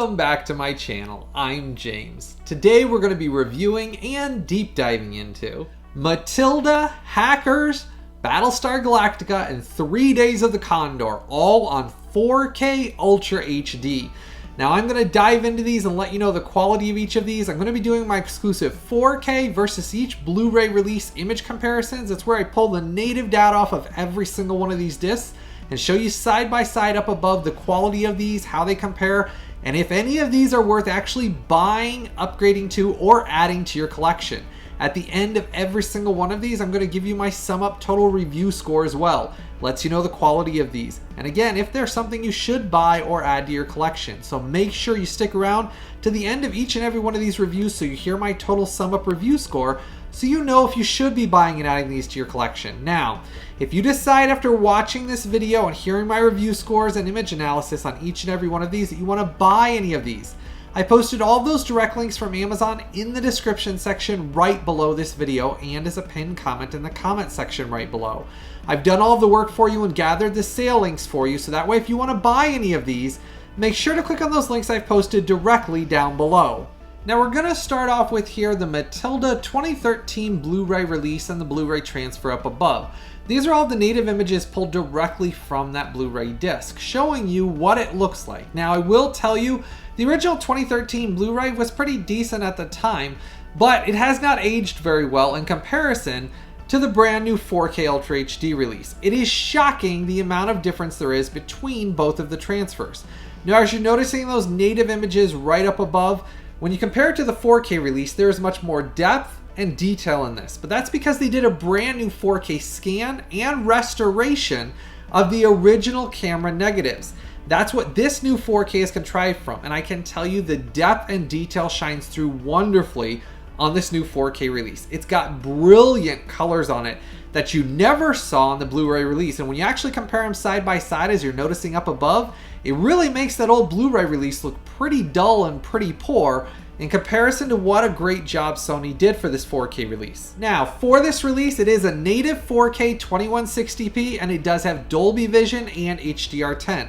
Welcome back to my channel. I'm James. Today we're going to be reviewing and deep diving into Matilda, Hackers, Battlestar Galactica, and 3 Days of the Condor, all on 4K Ultra HD. Now I'm going to dive into these and let you know the quality of each of these. I'm going to be doing my exclusive 4K versus each Blu-ray release image comparisons. It's where I pull the native data off of every single one of these discs and show you side by side up above the quality of these, how they compare, and if any of these are worth actually buying, upgrading to, or adding to your collection. At the end of every single one of these, I'm going to give you my sum up total review score as well. Lets you know the quality of these. And again, if there's something you should buy or add to your collection. So make sure you stick around to the end of each and every one of these reviews so you hear my total sum up review score, so you know if you should be buying and adding these to your collection. Now, if you decide after watching this video and hearing my review scores and image analysis on each and every one of these that you want to buy any of these, I posted all those direct links from Amazon in the description section right below this video and as a pinned comment in the comment section right below. I've done all of the work for you and gathered the sale links for you, so that way if you want to buy any of these, make sure to click on those links I've posted directly down below. Now we're going to start off with here the Matilda 2013 Blu-ray release and the Blu-ray transfer up above. These are all the native images pulled directly from that Blu-ray disc, showing you what it looks like. Now I will tell you, the original 2013 Blu-ray was pretty decent at the time, but it has not aged very well in comparison to the brand new 4K Ultra HD release. It is shocking the amount of difference there is between both of the transfers. Now as you're noticing those native images right up above, when you compare it to the 4K release, there is much more depth and detail in this, but that's because they did a brand new 4K scan and restoration of the original camera negatives. That's what this new 4K is contrived from, and I can tell you the depth and detail shines through wonderfully on this new 4K release. It's got brilliant colors on it that you never saw on the Blu-ray release, and when you actually compare them side by side as you're noticing up above, it really makes that old Blu-ray release look pretty dull and pretty poor in comparison to what a great job Sony did for this 4K release. Now, for this release, it is a native 4K 2160p, and it does have Dolby Vision and HDR10.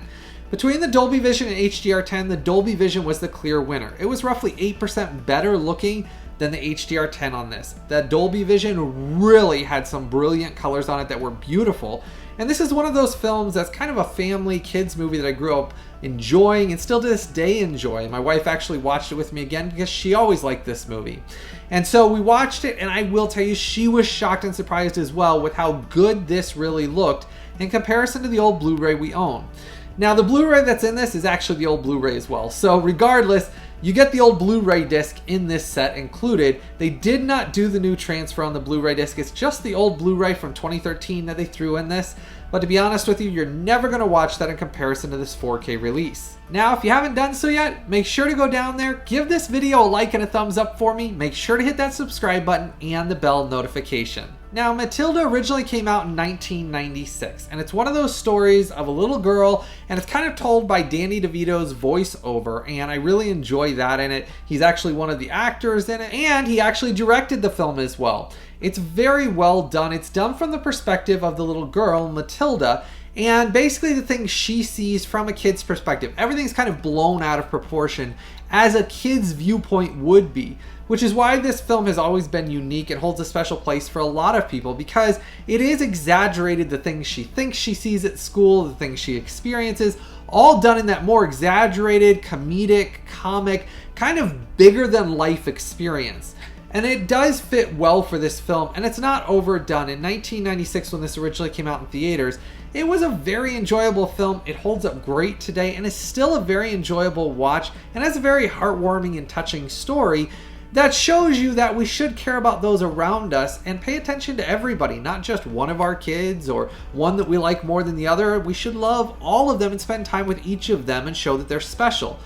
Between the Dolby Vision and HDR10, the Dolby Vision was the clear winner. It was roughly 8% better looking than the HDR10 on this. The Dolby Vision really had some brilliant colors on it that were beautiful. And this is one of those films that's kind of a family kids movie that I grew up enjoying and still to this day enjoy. My wife actually watched it with me again because she always liked this movie. And so we watched it, and I will tell you, she was shocked and surprised as well with how good this really looked in comparison to the old Blu-ray we own. Now the Blu-ray that's in this is actually the old Blu-ray as well. So regardless, you get the old Blu-ray disc in this set included. They did not do the new transfer on the Blu-ray disc. It's just the old Blu-ray from 2013 that they threw in this. But to be honest with you, you're never going to watch that in comparison to this 4K release. Now, if you haven't done so yet, make sure to go down there, give this video a like and a thumbs up for me. Make sure to hit that subscribe button and the bell notification. Now, Matilda originally came out in 1996, and it's one of those stories of a little girl, and it's kind of told by Danny DeVito's voiceover, and I really enjoy that in it. He's actually one of the actors in it, and he actually directed the film as well. It's very well done. It's done from the perspective of the little girl, Matilda, and basically the things she sees from a kid's perspective. Everything's kind of blown out of proportion as a kid's viewpoint would be, which is why this film has always been unique and holds a special place for a lot of people, because it is exaggerated, the things she thinks she sees at school, the things she experiences, all done in that more exaggerated, comedic, comic, kind of bigger than life experience. And it does fit well for this film, and it's not overdone. In 1996, when this originally came out in theaters, it was a very enjoyable film. It holds up great today and is still a very enjoyable watch and has a very heartwarming and touching story that shows you that we should care about those around us and pay attention to everybody, not just one of our kids or one that we like more than the other. We should love all of them and spend time with each of them and show that they're special.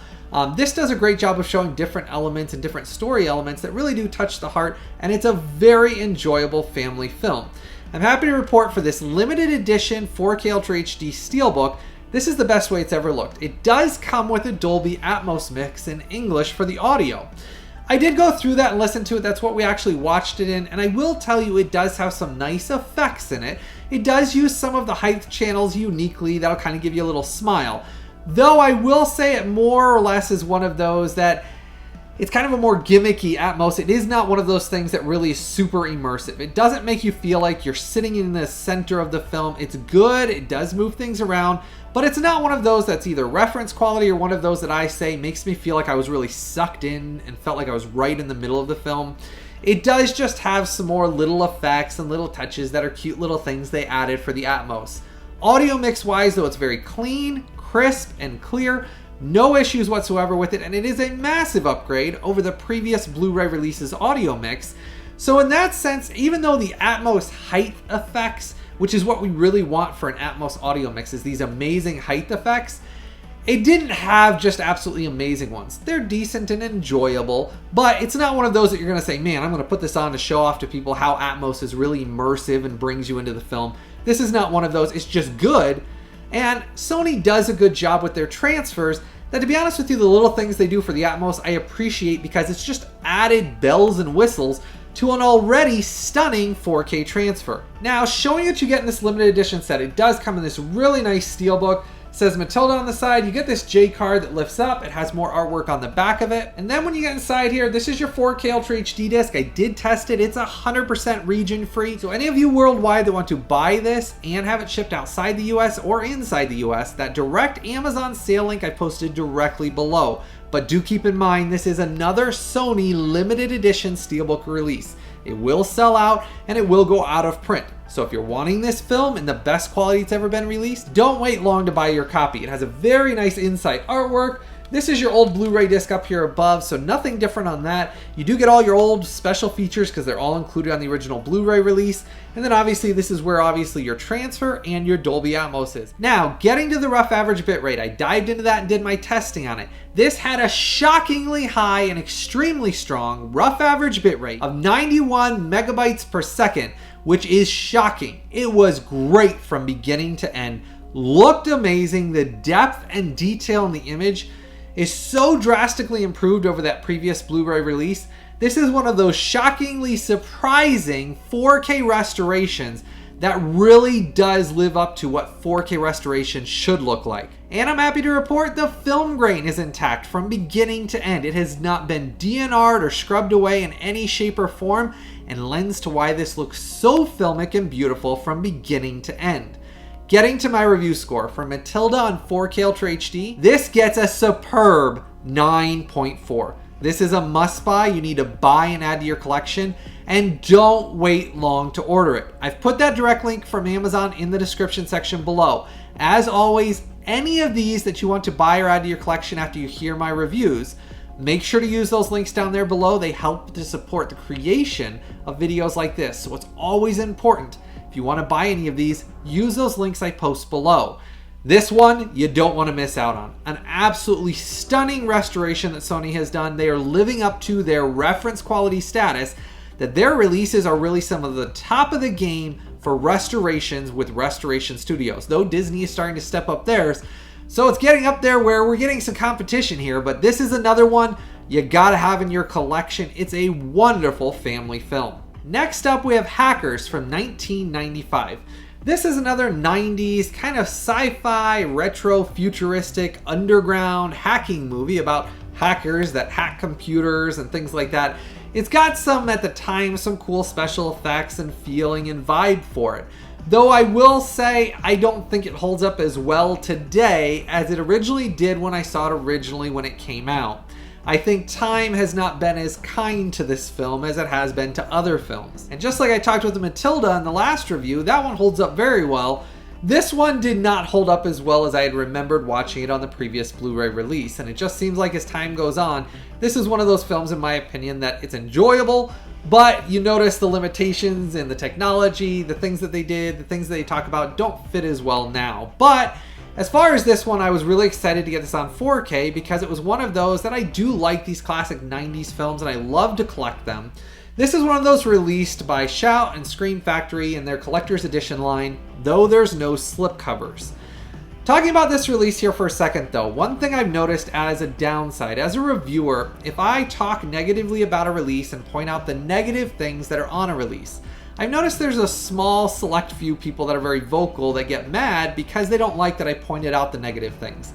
This does a great job of showing different elements and different story elements that really do touch the heart, and it's a very enjoyable family film. I'm happy to report for this limited edition 4K Ultra HD Steelbook, this is the best way it's ever looked. It does come with a Dolby Atmos mix in English for the audio. I did go through that and listen to it. That's what we actually watched it in, and I will tell you it does have some nice effects in it. It does use some of the height channels uniquely. That'll kind of give you a little smile. Though I will say it more or less is one of those that it's kind of a more gimmicky Atmos. It is not one of those things that really is super immersive. It doesn't make you feel like you're sitting in the center of the film. It's good, it does move things around, but it's not one of those that's either reference quality or one of those that I say makes me feel like I was really sucked in and felt like I was right in the middle of the film. It does just have some more little effects and little touches that are cute little things they added for the Atmos. Audio mix wise though, it's very clean, crisp, and clear. No issues whatsoever with it, and it is a massive upgrade over the previous Blu-ray release's audio mix. So in that sense, even though the Atmos height effects, which is what we really want for an Atmos audio mix, is these amazing height effects, it didn't have just absolutely amazing ones. They're decent and enjoyable, but it's not one of those that you're gonna say, man, I'm gonna put this on to show off to people how Atmos is really immersive and brings you into the film. This is not one of those. It's just good. And Sony does a good job with their transfers that, to be honest with you, the little things they do for the Atmos I appreciate because it's just added bells and whistles to an already stunning 4K transfer. Now, showing what you get in this limited edition set, it does come in this really nice steelbook. It says Matilda on the side. You get this J card that lifts up. It has more artwork on the back of it. And then when you get inside here, this is your 4K Ultra HD disc. I did test it. It's 100% region free. So any of you worldwide that want to buy this and have it shipped outside the US or inside the US, that direct Amazon sale link I posted directly below. But do keep in mind, this is another Sony limited edition steelbook release. It will sell out and it will go out of print. So if you're wanting this film in the best quality it's ever been released, don't wait long to buy your copy. It has a very nice inside artwork. This is your old Blu-ray disc up here above, so nothing different on that. You do get all your old special features because they're all included on the original Blu-ray release. And then obviously this is where obviously your transfer and your Dolby Atmos is. Now, getting to the rough average bitrate, I dived into that and did my testing on it. This had a shockingly high and extremely strong rough average bitrate of 91 megabytes per second, which is shocking. It was great from beginning to end. Looked amazing. The depth and detail in the image is so drastically improved over that previous Blu-ray release. This is one of those shockingly surprising 4K restorations that really does live up to what 4K restoration should look like. And I'm happy to report the film grain is intact from beginning to end. It has not been DNR'd or scrubbed away in any shape or form, and lends to why this looks so filmic and beautiful from beginning to end. Getting to my review score for Matilda on 4K Ultra HD, this gets a superb 9.4. This is a must buy. You need to buy and add to your collection, and don't wait long to order it. I've put that direct link from Amazon in the description section below. As always, any of these that you want to buy or add to your collection after you hear my reviews, make sure to use those links down there below. They help to support the creation of videos like this. So it's always important, if you want to buy any of these, use those links I post below. This one, you don't want to miss out on. An absolutely stunning restoration that Sony has done. They are living up to their reference quality status, that their releases are really some of the top of the game for restorations with restoration studios. Though Disney is starting to step up theirs, so it's getting up there where we're getting some competition here, but this is another one you gotta have in your collection. It's a wonderful family film. Next up, we have Hackers from 1995. This is another 90s kind of sci-fi, retro, futuristic, underground hacking movie about hackers that hack computers and things like that. It's got some, at the time, some cool special effects and feeling and vibe for it. Though I will say, I don't think it holds up as well today as it originally did when I saw it originally when it came out. I think time has not been as kind to this film as it has been to other films. And just like I talked with the Matilda in the last review, that one holds up very well. This one did not hold up as well as I had remembered watching it on the previous Blu-ray release, and it just seems like as time goes on, this is one of those films, in my opinion, that it's enjoyable, but you notice the limitations in the technology, the things that they did, the things that they talk about don't fit as well now. But as far as this one, I was really excited to get this on 4K because it was one of those that I do like these classic 90s films and I love to collect them. This is one of those released by Shout and Scream Factory in their collector's edition line, though there's no slipcovers. Talking about this release here for a second though, one thing I've noticed as a downside, as a reviewer, if I talk negatively about a release and point out the negative things that are on a release, I've noticed there's a small select few people that are very vocal that get mad because they don't like that I pointed out the negative things.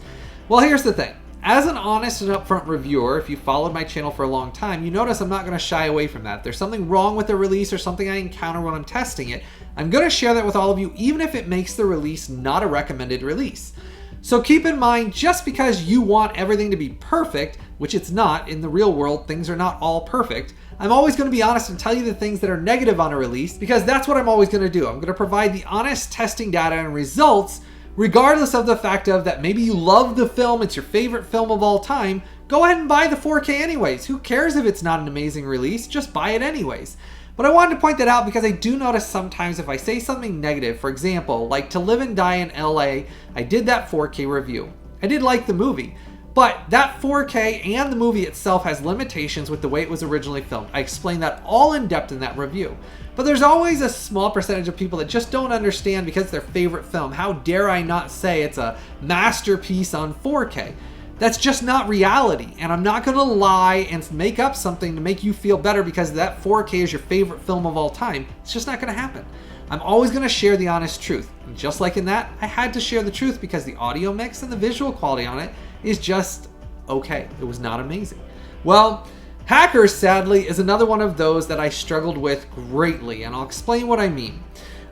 Well, here's the thing. As an honest and upfront reviewer, if you followed my channel for a long time, you notice I'm not going to shy away from that. If there's something wrong with the release or something I encounter when I'm testing it, I'm going to share that with all of you, even if it makes the release not a recommended release. So keep in mind, just because you want everything to be perfect, which it's not, in the real world, things are not all perfect, I'm always going to be honest and tell you the things that are negative on a release, because that's what I'm always going to do. I'm going to provide the honest testing data and results, regardless of the fact of that maybe you love the film, it's your favorite film of all time, go ahead and buy the 4K anyways. Who cares if it's not an amazing release? Just buy it anyways. But I wanted to point that out because I do notice sometimes if I say something negative, for example, like To Live and Die in LA, I did that 4K review. I did like the movie, but that 4K and the movie itself has limitations with the way it was originally filmed. I explained that all in depth in that review. But there's always a small percentage of people that just don't understand because it's their favorite film. How dare I not say it's a masterpiece on 4K? That's just not reality, and I'm not going to lie and make up something to make you feel better because that 4K is your favorite film of all time. It's just not going to happen. I'm always going to share the honest truth. And just like in that, I had to share the truth because the audio mix and the visual quality on it is just okay. It was not amazing. Well, Hackers, sadly, is another one of those that I struggled with greatly, and I'll explain what I mean.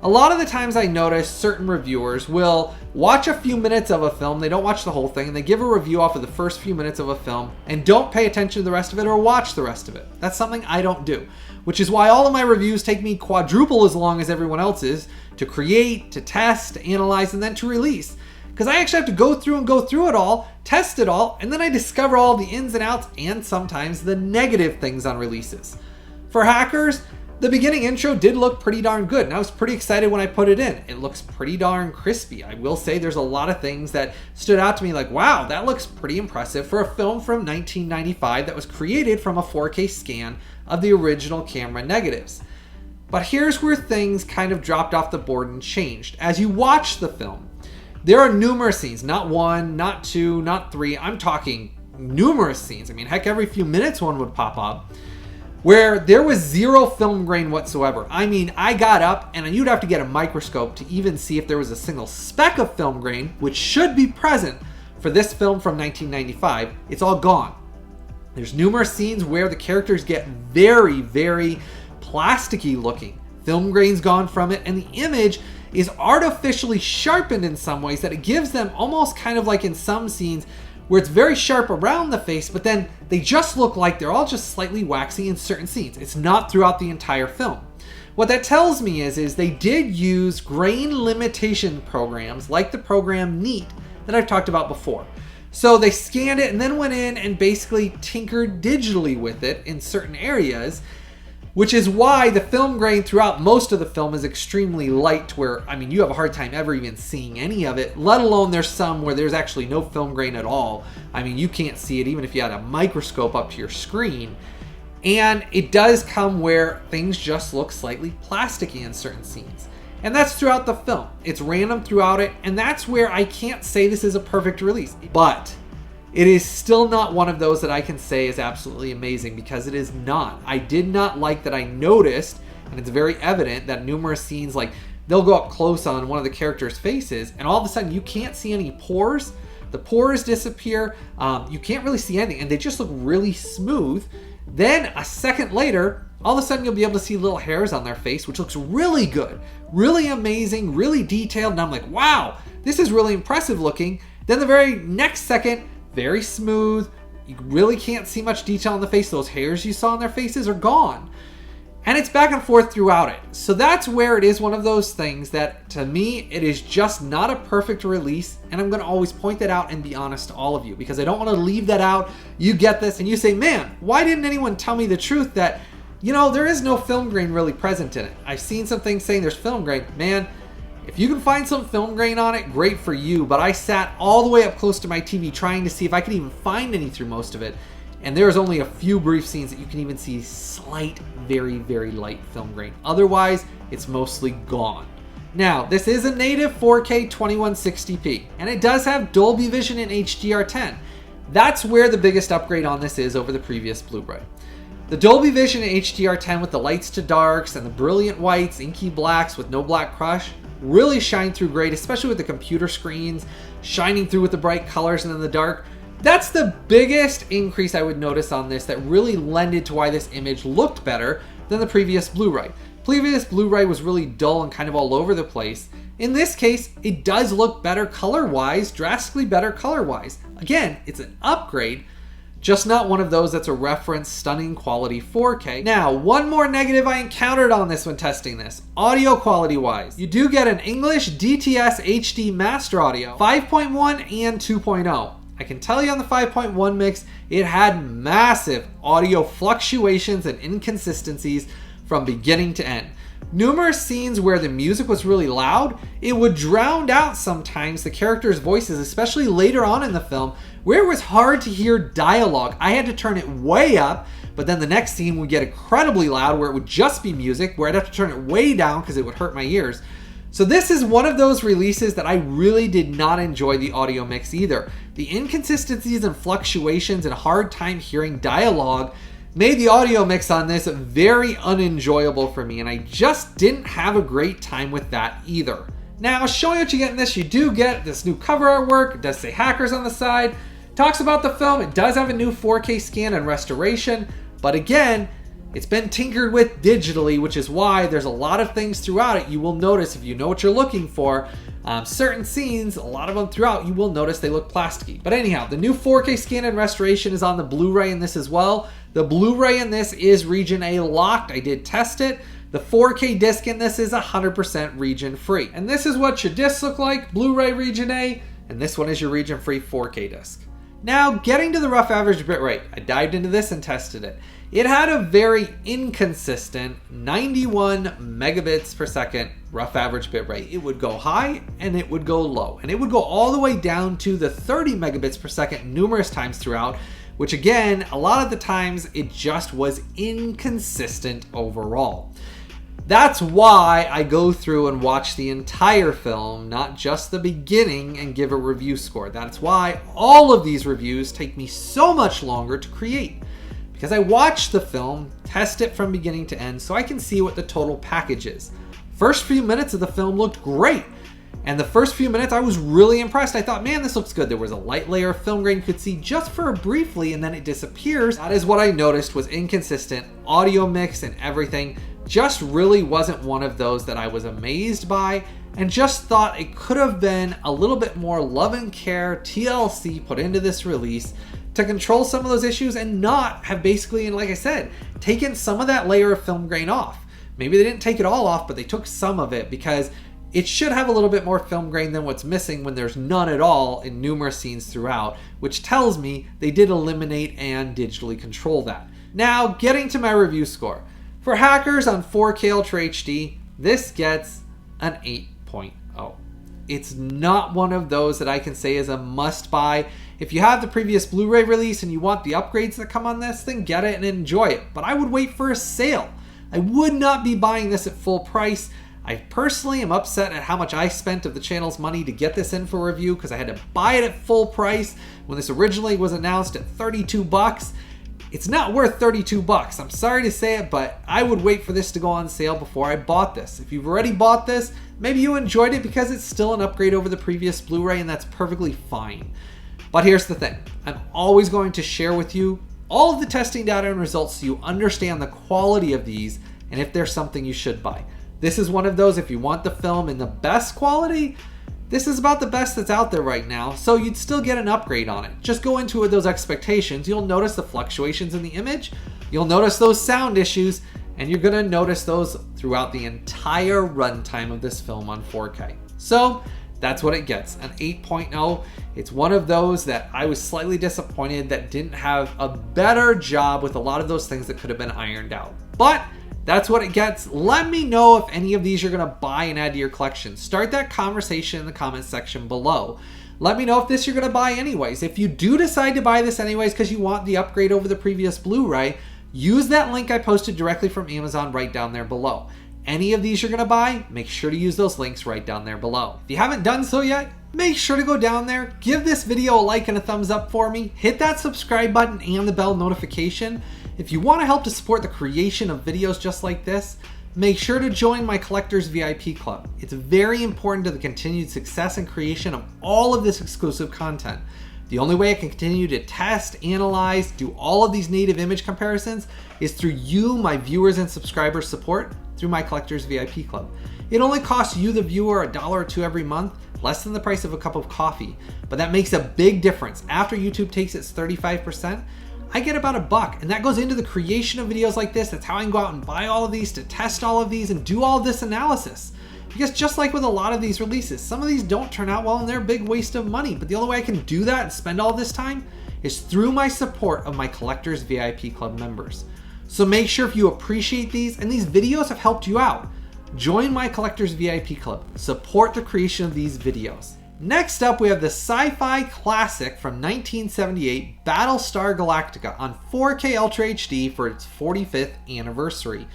A lot of the times I notice certain reviewers will watch a few minutes of a film, they don't watch the whole thing, and they give a review off of the first few minutes of a film and don't pay attention to the rest of it or watch the rest of it. That's something I don't do, which is why all of my reviews take me quadruple as long as everyone else's to create, to test, to analyze, and then to release. Because I actually have to go through it all, test it all, and then I discover all the ins and outs and sometimes the negative things on releases. For Hackers, the beginning intro did look pretty darn good, and I was pretty excited when I put it in. It looks pretty darn crispy. I will say there's a lot of things that stood out to me like, wow, that looks pretty impressive for a film from 1995 that was created from a 4K scan of the original camera negatives. But here's where things kind of dropped off the board and changed. As you watch the film, there are numerous scenes, not one, not two, not three, I'm talking numerous scenes. I mean, heck, every few minutes one would pop up, where there was zero film grain whatsoever. I mean, I got up and you'd have to get a microscope to even see if there was a single speck of film grain, which should be present for this film from 1995. It's all gone. There's numerous scenes where the characters get very, very plasticky looking. Film grain's gone from it, and the image is artificially sharpened in some ways that it gives them almost kind of like in some scenes where it's very sharp around the face, but then they just look like they're all just slightly waxy in certain scenes. It's not throughout the entire film. What that tells me is they did use grain limitation programs like the program Neat that I've talked about before. So they scanned it and then went in and basically tinkered digitally with it in certain areas, which is why the film grain throughout most of the film is extremely light, where, I mean, you have a hard time ever even seeing any of it, let alone there's some where there's actually no film grain at all. I mean, you can't see it even if you had a microscope up to your screen. And it does come where things just look slightly plasticky in certain scenes. And that's throughout the film. It's random throughout it, and that's where I can't say this is a perfect release. But it is still not one of those that I can say is absolutely amazing, because it is not. I did not like that I noticed, and it's very evident, that numerous scenes, like they'll go up close on one of the characters' faces, and all of a sudden you can't see any pores. The pores disappear. You can't really see anything, and they just look really smooth. Then a second later, all of a sudden you'll be able to see little hairs on their face, which looks really good, really amazing, really detailed. And I'm like, wow, this is really impressive looking. Then the very next second, very smooth. You really can't see much detail on the face. Those hairs you saw on their faces are gone. And it's back and forth throughout it. So that's where it is one of those things that, to me, it is just not a perfect release. And I'm going to always point that out and be honest to all of you, because I don't want to leave that out. You get this and you say, man, why didn't anyone tell me the truth that, you know, there is no film grain really present in it? I've seen some things saying there's film grain. Man, if you can find some film grain on it, great for you. But I sat all the way up close to my TV trying to see if I could even find any through most of it. And there's only a few brief scenes that you can even see slight, very, very light film grain. Otherwise, it's mostly gone. Now, this is a native 4K 2160p, and it does have Dolby Vision and HDR10. That's where the biggest upgrade on this is over the previous Blu Ray. The Dolby Vision and HDR10 with the lights to darks and the brilliant whites, inky blacks with no black crush, really shine through great, especially with the computer screens, shining through with the bright colors and in the dark. That's the biggest increase I would notice on this that really lended to why this image looked better than the previous Blu-ray. Previous Blu-ray was really dull and kind of all over the place. In this case, it does look better color-wise, drastically better color-wise. Again, it's an upgrade, just not one of those that's a reference stunning quality 4K. Now, one more negative I encountered on this when testing this, audio quality wise. You do get an English DTS HD master audio, 5.1 and 2.0. I can tell you on the 5.1 mix, it had massive audio fluctuations and inconsistencies from beginning to end. Numerous scenes where the music was really loud, it would drown out sometimes the characters' voices, especially later on in the film, where it was hard to hear dialogue. I had to turn it way up, but then the next scene would get incredibly loud where it would just be music, where I'd have to turn it way down because it would hurt my ears. So this is one of those releases that I really did not enjoy the audio mix either. The inconsistencies and fluctuations and hard time hearing dialogue made the audio mix on this very unenjoyable for me, and I just didn't have a great time with that either. Now, showing what you get in this, you do get this new cover artwork. It does say hackers on the side. Talks about the film. It does have a new 4K scan and restoration, but again, it's been tinkered with digitally, which is why there's a lot of things throughout it you will notice if you know what you're looking for. Certain scenes, a lot of them throughout, you will notice they look plasticky. But anyhow, the new 4K scan and restoration is on the Blu-ray in this as well. The Blu-ray in this is region A locked. I did test it. The 4K disc in this is 100% region free. And this is what your discs look like, Blu-ray region A, and this one is your region free 4K disc. Now, getting to the rough average bitrate, I dived into this and tested it. It had a very inconsistent 91 megabits per second rough average bitrate. It would go high and it would go low, and it would go all the way down to the 30 megabits per second numerous times throughout, which again, a lot of the times it just was inconsistent overall. That's why I go through and watch the entire film, not just the beginning, and give a review score. That's why all of these reviews take me so much longer to create. Because I watch the film, test it from beginning to end, so I can see what the total package is. First few minutes of the film looked great. And the first few minutes I was really impressed. I thought, man, this looks good. There was a light layer of film grain you could see just for briefly, and then it disappears. That is what I noticed was inconsistent. Audio mix and everything just really wasn't one of those that I was amazed by, and just thought it could have been a little bit more love and care TLC put into this release to control some of those issues and not have basically, and like I said, taken some of that layer of film grain off. Maybe they didn't take it all off, but they took some of it, because it should have a little bit more film grain than what's missing when there's none at all in numerous scenes throughout, which tells me they did eliminate and digitally control that. Now, getting to my review score. For Hackers on 4K Ultra HD, this gets an 8.0. It's not one of those that I can say is a must buy. If you have the previous Blu-ray release and you want the upgrades that come on this, then get it and enjoy it. But I would wait for a sale. I would not be buying this at full price. I personally am upset at how much I spent of the channel's money to get this in for review, because I had to buy it at full price when this originally was announced at 32 bucks. It's not worth 32 bucks. I'm sorry to say it, but I would wait for this to go on sale before I bought this. If you've already bought this, maybe you enjoyed it because it's still an upgrade over the previous Blu-ray, and that's perfectly fine. But here's the thing. I'm always going to share with you all of the testing data and results so you understand the quality of these and if there's something you should buy. This is one of those, if you want the film in the best quality, this is about the best that's out there right now, so you'd still get an upgrade on it. Just go into it with those expectations. You'll notice the fluctuations in the image, you'll notice those sound issues, and you're gonna notice those throughout the entire runtime of this film on 4K. So that's what it gets, an 8.0. It's one of those that I was slightly disappointed that didn't have a better job with a lot of those things that could have been ironed out. But that's what it gets. Let me know if any of these you're gonna buy and add to your collection. Start that conversation in the comments section below. Let me know if this you're gonna buy anyways. If you do decide to buy this anyways because you want the upgrade over the previous Blu-ray, use that link I posted directly from Amazon right down there below. Any of these you're gonna buy, make sure to use those links right down there below. If you haven't done so yet, make sure to go down there, give this video a like and a thumbs up for me, hit that subscribe button and the bell notification. If you want to help to support the creation of videos just like this, make sure to join my Collector's VIP Club. It's very important to the continued success and creation of all of this exclusive content. The only way I can continue to test, analyze, do all of these native image comparisons is through you, my viewers and subscribers' support through my Collector's VIP Club. It only costs you, the viewer, $1 or $2 every month, less than the price of a cup of coffee. But that makes a big difference. After YouTube takes its 35%, I get about $1, and that goes into the creation of videos like this. That's how I can go out and buy all of these, to test all of these, and do all of this analysis. Because just like with a lot of these releases, some of these don't turn out well and they're a big waste of money. But the only way I can do that and spend all this time is through my support of my Collector's VIP Club members. So make sure if you appreciate these and these videos have helped you out, join my Collector's VIP Club. Support the creation of these videos. Next up, we have the sci-fi classic from 1978, Battlestar Galactica, on 4K Ultra HD for its 45th anniversary.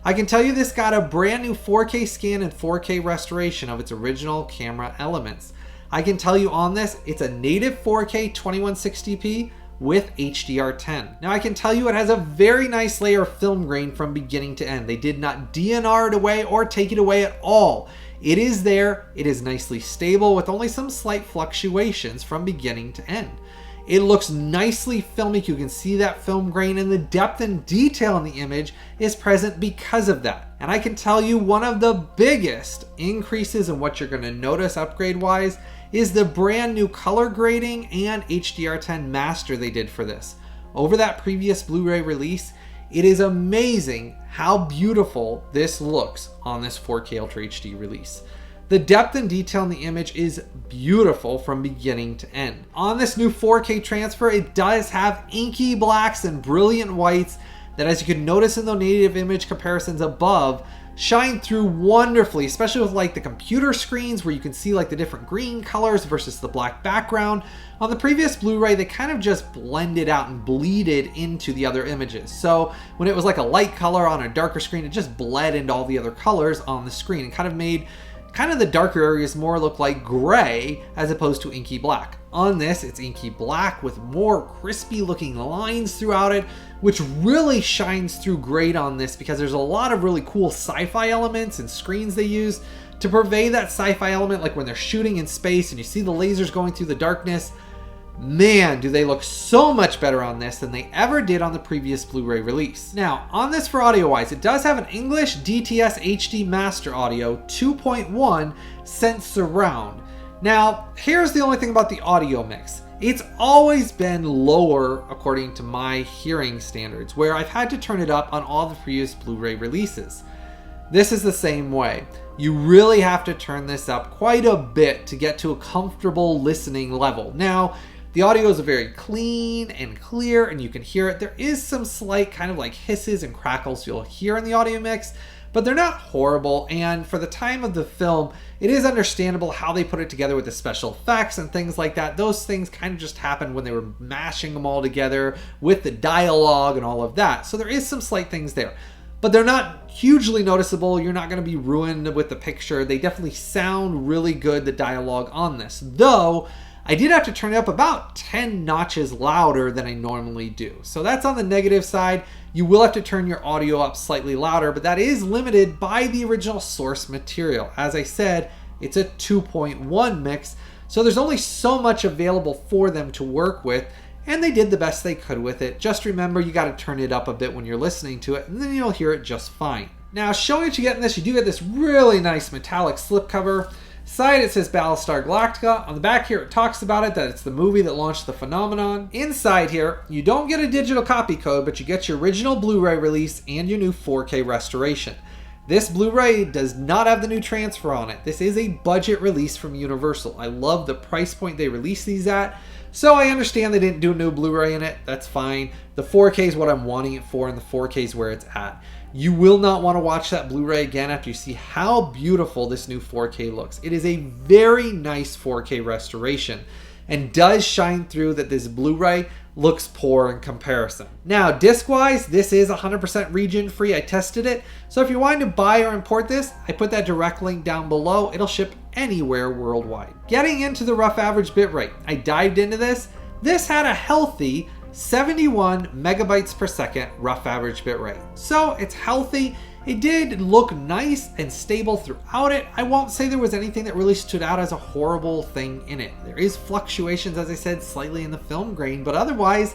I can tell you this got a brand new 4K scan and 4K restoration of its original camera elements. I can tell you on this, it's a native 4K 2160p with HDR10. Now I can tell you it has a very nice layer of film grain from beginning to end. They did not DNR it away or take it away at all. It is there, it is nicely stable with only some slight fluctuations from beginning to end. It looks nicely filmic, you can see that film grain, and the depth and detail in the image is present because of that. And I can tell you one of the biggest increases in what you're going to notice upgrade wise is the brand new color grading and HDR10 master they did for this. Over that previous Blu-ray release, it is amazing how beautiful this looks on this 4K Ultra HD release. The depth and detail in the image is beautiful from beginning to end. On this new 4K transfer, it does have inky blacks and brilliant whites that, as you can notice in the native image comparisons above, shine through wonderfully, especially with like the computer screens where you can see like the different green colors versus the black background. On the previous Blu-ray, they kind of just blended out and bleeded into the other images. So when it was like a light color on a darker screen, it just bled into all the other colors on the screen and kind of made the darker areas more look like gray as opposed to inky black. On this, it's inky black with more crispy looking lines throughout it, which really shines through great on this because there's a lot of really cool sci-fi elements and screens they use to purvey that sci-fi element, like when they're shooting in space and you see the lasers going through the darkness. Man, do they look so much better on this than they ever did on the previous Blu-ray release. Now, on this for audio-wise, it does have an English DTS HD Master Audio 2.1 sent surround. Now, here's the only thing about the audio mix. It's always been lower according to my hearing standards, where I've had to turn it up on all the previous Blu-ray releases. This is the same way. You really have to turn this up quite a bit to get to a comfortable listening level. Now, the audio is very clean and clear and you can hear it. There is some slight kind of like hisses and crackles you'll hear in the audio mix, but they're not horrible. And for the time of the film, it is understandable how they put it together with the special effects and things like that. Those things kind of just happened when they were mashing them all together with the dialogue and all of that. So there is some slight things there, but they're not hugely noticeable. You're not going to be ruined with the picture. They definitely sound really good, the dialogue on this, though I did have to turn it up about 10 notches louder than I normally do. So that's on the negative side. You will have to turn your audio up slightly louder, but that is limited by the original source material. As I said, it's a 2.1 mix, so there's only so much available for them to work with, and they did the best they could with it. Just remember, you got to turn it up a bit when you're listening to it, and then you'll hear it just fine. Now, showing what you get in this, you do get this really nice metallic slipcover. Side, it says Battlestar Galactica. On the back here, it talks about it, that it's the movie that launched the phenomenon. Inside here, you don't get a digital copy code, but you get your original Blu-ray release and your new 4K restoration. This Blu-ray does not have the new transfer on it. This is a budget release from Universal. I love the price point they release these at. So I understand they didn't do a new Blu-ray in it. That's fine. The 4K is what I'm wanting it for, and the 4K is where it's at. You will not want to watch that Blu-ray again after you see how beautiful this new 4K looks. It is a very nice 4K restoration and does shine through that this Blu-ray looks poor in comparison. Now, disc-wise, this is 100% region-free. I tested it. So if you're wanting to buy or import this, I put that direct link down below. It'll ship anywhere worldwide. Getting into the rough average bitrate, I dived into this. This had a healthy 71 megabytes per second rough average bitrate. So it's healthy. It did look nice and stable throughout it. I won't say there was anything that really stood out as a horrible thing in it. There is fluctuations, as I said, slightly in the film grain, but otherwise,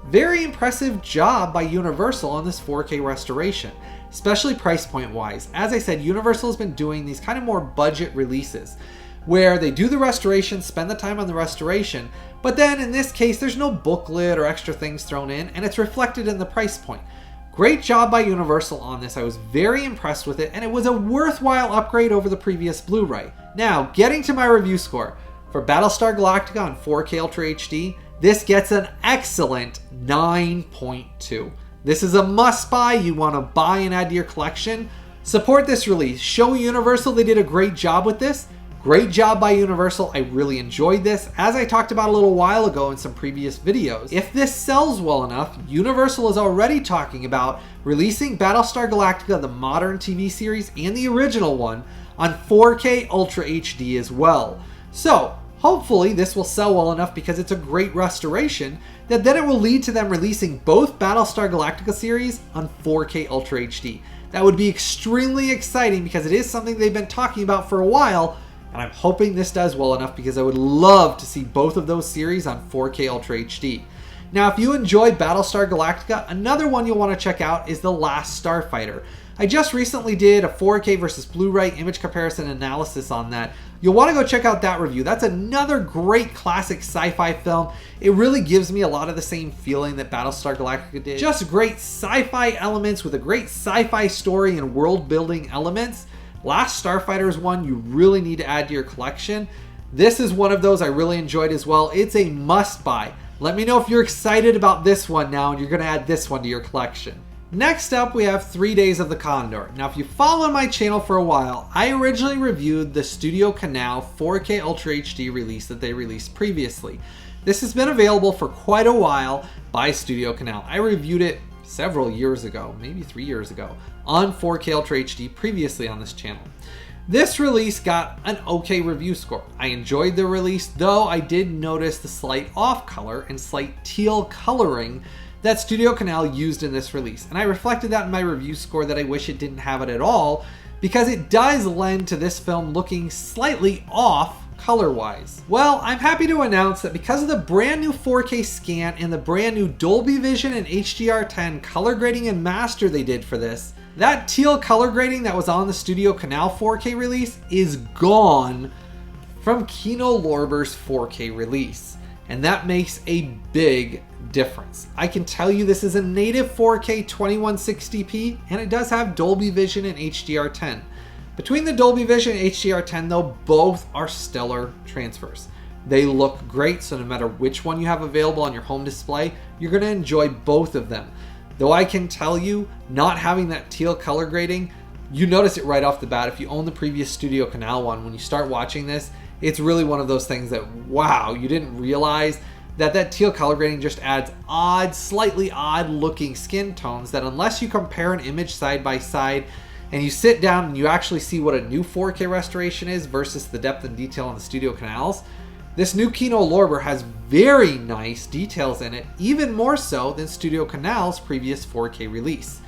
very impressive job by Universal on this 4K restoration, especially price point wise. As I said, Universal has been doing these kind of more budget releases where they do the restoration, spend the time on the restoration, but then in this case, there's no booklet or extra things thrown in, and it's reflected in the price point. Great job by Universal on this. I was very impressed with it, and it was a worthwhile upgrade over the previous Blu-ray. Now, getting to my review score. For Battlestar Galactica on 4K Ultra HD, this gets an excellent 9.2. This is a must-buy. You want to buy and add to your collection. Support this release. Show Universal they did a great job with this. Great job by Universal. I really enjoyed this, as I talked about a little while ago in some previous videos. If this sells well enough, Universal is already talking about releasing Battlestar Galactica, the modern TV series, and the original one on 4K Ultra HD as well. So, hopefully this will sell well enough because it's a great restoration that then it will lead to them releasing both Battlestar Galactica series on 4K Ultra HD. That would be extremely exciting because it is something they've been talking about for a while, and I'm hoping this does well enough because I would love to see both of those series on 4K Ultra HD. Now, if you enjoyed Battlestar Galactica, another one you'll want to check out is The Last Starfighter. I just recently did a 4K versus Blu-ray image comparison analysis on that. You'll want to go check out that review. That's another great classic sci-fi film. It really gives me a lot of the same feeling that Battlestar Galactica did. Just great sci-fi elements with a great sci-fi story and world-building elements. Last Starfighter is one you really need to add to your collection. This is one of those I really enjoyed as well. It's a must-buy. Let me know if you're excited about this one now and you're going to add this one to your collection. Next up, we have 3 Days of the Condor. Now, if you follow my channel for a while, I originally reviewed the Studio Canal 4K Ultra HD release that they released previously. This has been available for quite a while by Studio Canal. I reviewed it several years ago, maybe 3 years ago, on 4K Ultra HD previously on this channel. This release got an okay review score. I enjoyed the release, though I did notice the slight off color and slight teal coloring that Studio Canal used in this release. And I reflected that in my review score that I wish it didn't have it at all because it does lend to this film looking slightly off color-wise. Well, I'm happy to announce that because of the brand new 4K scan and the brand new Dolby Vision and HDR10 color grading and master they did for this, that teal color grading that was on the Studio Canal 4K release is gone from Kino Lorber's 4K release. And that makes a big difference. I can tell you this is a native 4K 2160p and it does have Dolby Vision and HDR10. Between the Dolby Vision and HDR10 though, both are stellar transfers. They look great, so no matter which one you have available on your home display, you're going to enjoy both of them. Though I can tell you, not having that teal color grading, you notice it right off the bat. If you own the previous Studio Canal one, when you start watching this, it's really one of those things that, wow, you didn't realize that teal color grading just adds odd, slightly odd looking skin tones that unless you compare an image side by side and you sit down and you actually see what a new 4K restoration is versus the depth and detail on the Studio Canals, this new Kino Lorber has very nice details in it, even more so than Studio Canal's previous 4K release,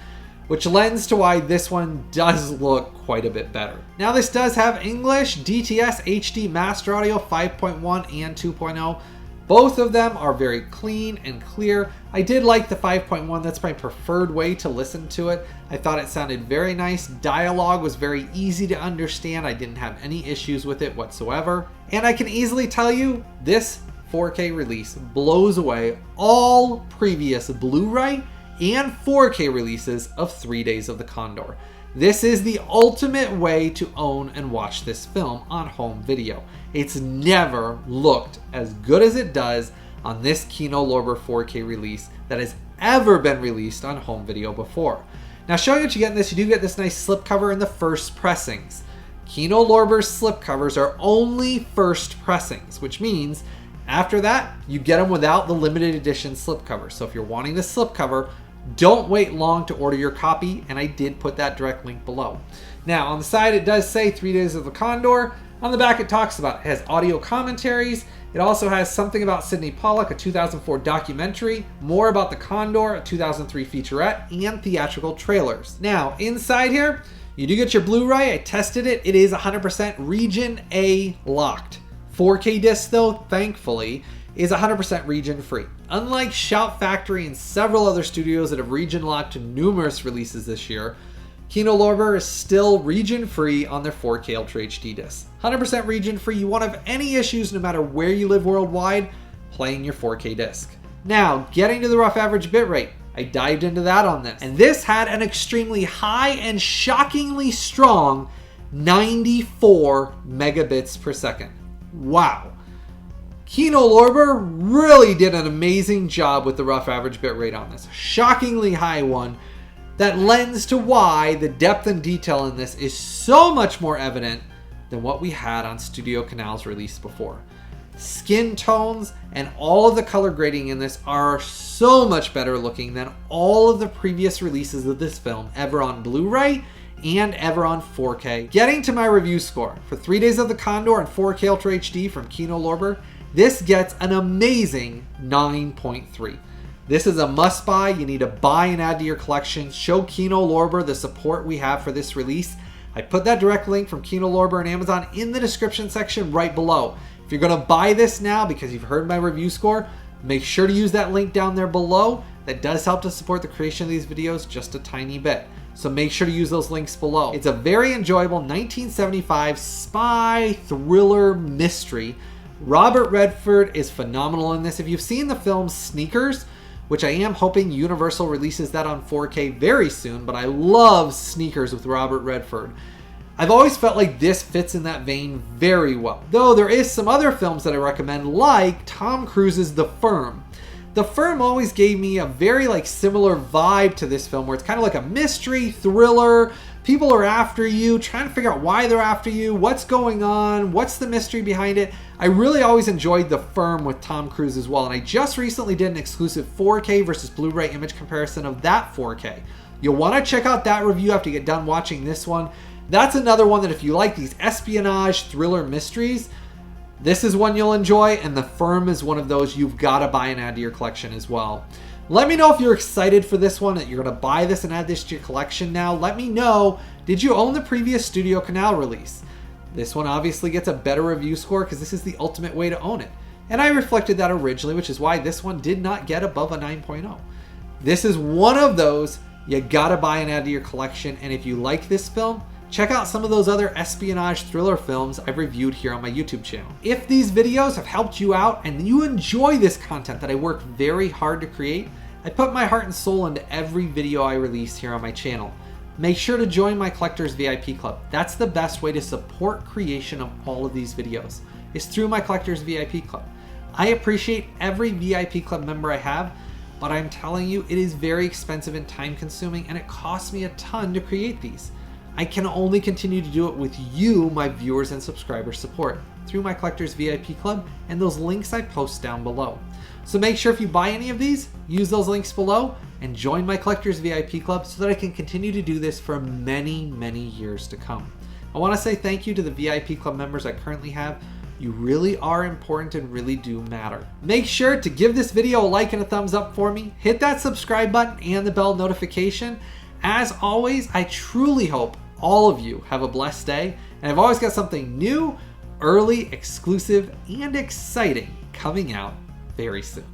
which lends to why this one does look quite a bit better. Now, this does have English, DTS, HD Master Audio 5.1 and 2.0. Both of them are very clean and clear. I did like the 5.1. That's my preferred way to listen to it. I thought it sounded very nice. Dialogue was very easy to understand. I didn't have any issues with it whatsoever. And I can easily tell you this 4K release blows away all previous Blu-ray and 4K releases of 3 Days of the Condor. This is the ultimate way to own and watch this film on home video. It's never looked as good as it does on this Kino Lorber 4K release that has ever been released on home video before. Now, showing what you get in this, you do get this nice slipcover in the first pressings. Kino Lorber's slipcovers are only first pressings, which means after that, you get them without the limited edition slipcover. So if you're wanting the slipcover, don't wait long to order your copy, and I did put that direct link below. Now, on the side, it does say 3 Days of the Condor. On the back, it talks about it has audio commentaries, It also has Something About Sidney Pollack, a 2004 documentary, More About the Condor, a 2003 featurette, and theatrical trailers. Now, inside here, you do get your Blu-ray. I tested it. It is 100% Region A locked. 4K disc, though, thankfully, is 100% region free. Unlike Shout Factory and several other studios that have region locked to numerous releases this year, Kino Lorber is still region free on their 4K Ultra HD discs. 100% region free. You won't have any issues no matter where you live worldwide playing your 4K disc. Now, getting to the rough average bitrate, I dived into that on this. And this had an extremely high and shockingly strong 94 megabits per second. Wow. Kino Lorber really did an amazing job with the rough average bitrate on this. Shockingly high one. That lends to why the depth and detail in this is so much more evident than what we had on Studio Canal's release before. Skin tones and all of the color grading in this are so much better looking than all of the previous releases of this film ever on Blu-ray and ever on 4K. Getting to my review score for 3 Days of the Condor and 4K Ultra HD from Kino Lorber, this gets an amazing 9.3. This is a must buy. You need to buy and add to your collection. Show Kino Lorber the support we have for this release. I put that direct link from Kino Lorber and Amazon in the description section right below. If you're going to buy this now because you've heard my review score, make sure to use that link down there below. That does help to support the creation of these videos just a tiny bit. So make sure to use those links below. It's a very enjoyable 1975 spy thriller mystery. Robert Redford is phenomenal in this. If you've seen the film Sneakers, which I am hoping Universal releases that on 4K very soon, but I love Sneakers with Robert Redford. I've always felt like this fits in that vein very well. Though there is some other films that I recommend, like Tom Cruise's The Firm. The Firm always gave me a very similar vibe to this film, where it's kind of like a mystery thriller. People are after you, trying to figure out why they're after you, what's going on, what's the mystery behind it. I really always enjoyed The Firm with Tom Cruise as well, and I just recently did an exclusive 4K versus Blu-ray image comparison of that 4K. You'll want to check out that review after you get done watching this one. That's another one that if you like these espionage thriller mysteries, this is one you'll enjoy, and The Firm is one of those you've got to buy and add to your collection as well. Let me know if you're excited for this one, that you're going to buy this and add this to your collection now. Let me know, did you own the previous Studio Canal release? This one obviously gets a better review score because this is the ultimate way to own it. And I reflected that originally, which is why this one did not get above a 9.0. This is one of those you got to buy and add to your collection, and if you like this film, check out some of those other espionage thriller films I've reviewed here on my YouTube channel. If these videos have helped you out and you enjoy this content that I work very hard to create, I put my heart and soul into every video I release here on my channel. Make sure to join my Collectors VIP Club. That's the best way to support creation of all of these videos, is through my Collectors VIP Club. I appreciate every VIP Club member I have, but I'm telling you, it is very expensive and time consuming, and it costs me a ton to create these. I can only continue to do it with you, my viewers and subscribers' support, through my Collectors VIP Club and those links I post down below. So make sure if you buy any of these, use those links below and join my Collectors VIP Club so that I can continue to do this for many, many years to come. I want to say thank you to the VIP Club members I currently have. You really are important and really do matter. Make sure to give this video a like and a thumbs up for me. Hit that subscribe button and the bell notification. As always, I truly hope all of you have a blessed day, and I've always got something new, early, exclusive, and exciting coming out very soon.